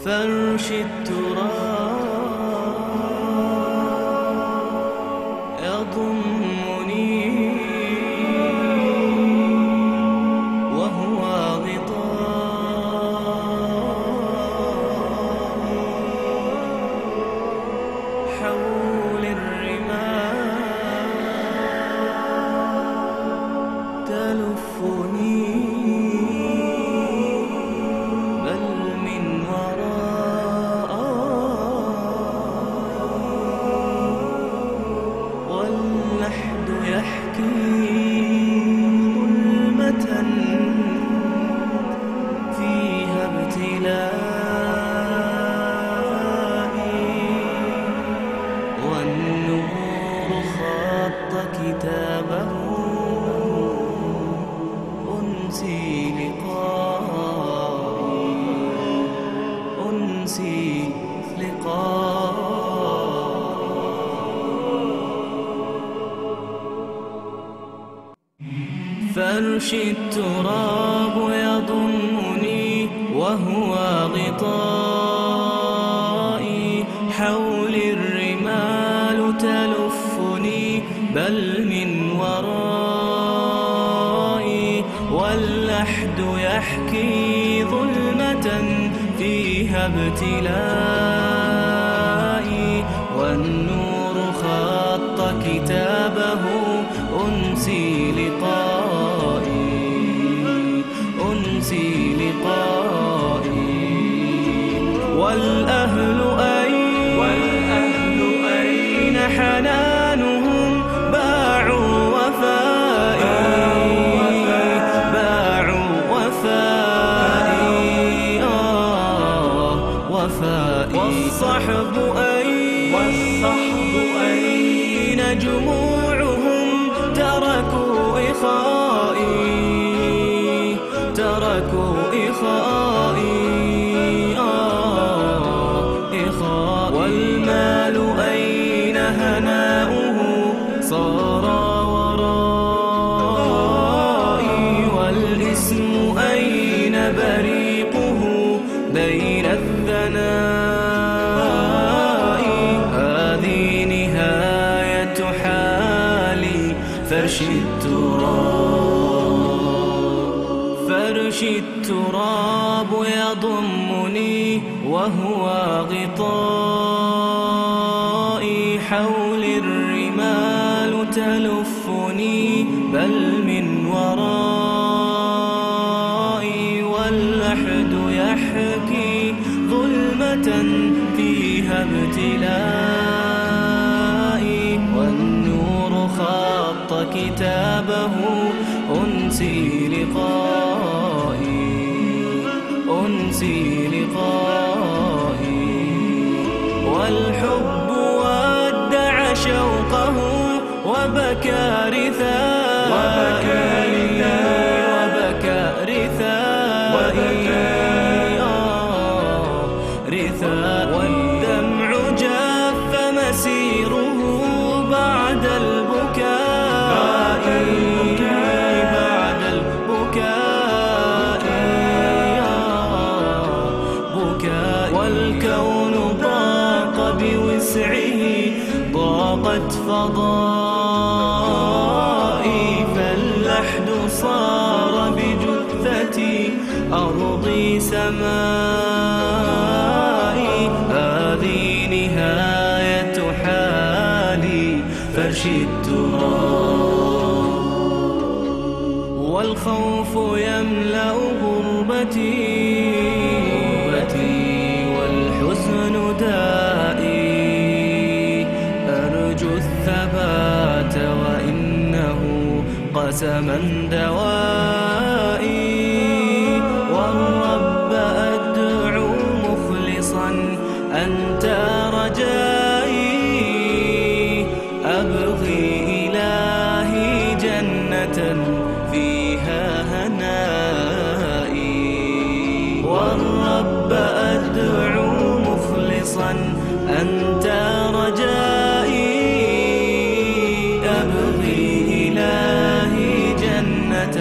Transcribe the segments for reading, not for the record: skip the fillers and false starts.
فرش التراب يضمني وهو غطاء حول الرمال تلفني ظلمة فيها ابتلائي والنور خط كتابه أنسي لقائي فرش التراب يضمني وهو غطائي حول الرمال تلفني بل من ورائي واللحد يحكي ظلمة فيها ابتلائي والنور خط كتابه أنسي لقائي والأهل أين حنانهم باعوا وفائي والصحب أين جموعهم تركوا إخائي والمال أين هناؤه صار ورائي والاسم أين بريقه بين الثناء هذه نهاية حالي فرش التراب يضمني وهو غطائي حول الرمال تلفني بل من ورائي واللحد يحكي ظلمة فيها ابتلائي والنور خط كتابه أنسي لقائي والحب ودع شوقه وبكى رثائي والدمع جف مسيره بعد البكاء والكون ضاق بوسعه ضاقت فضائي فاللحد صار بجثتي أرضي سمائي هذه نهاية حالي فرش التراب والخوف يملأ غربتي والحزن دائي أرجو الثبات وإنه قسما دوائي والرب أدعو مخلصا أنت رجائي أبغي إلهي جنة فيها هنائي والرب أدعو مخلصا أنت رجائي أبغي إلهي جنة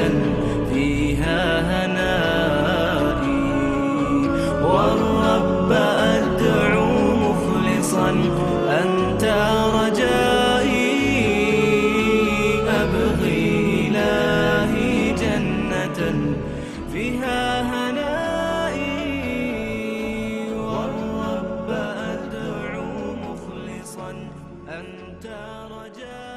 فيها هنائي، والرب أدعو مخلصا أنت رجائي.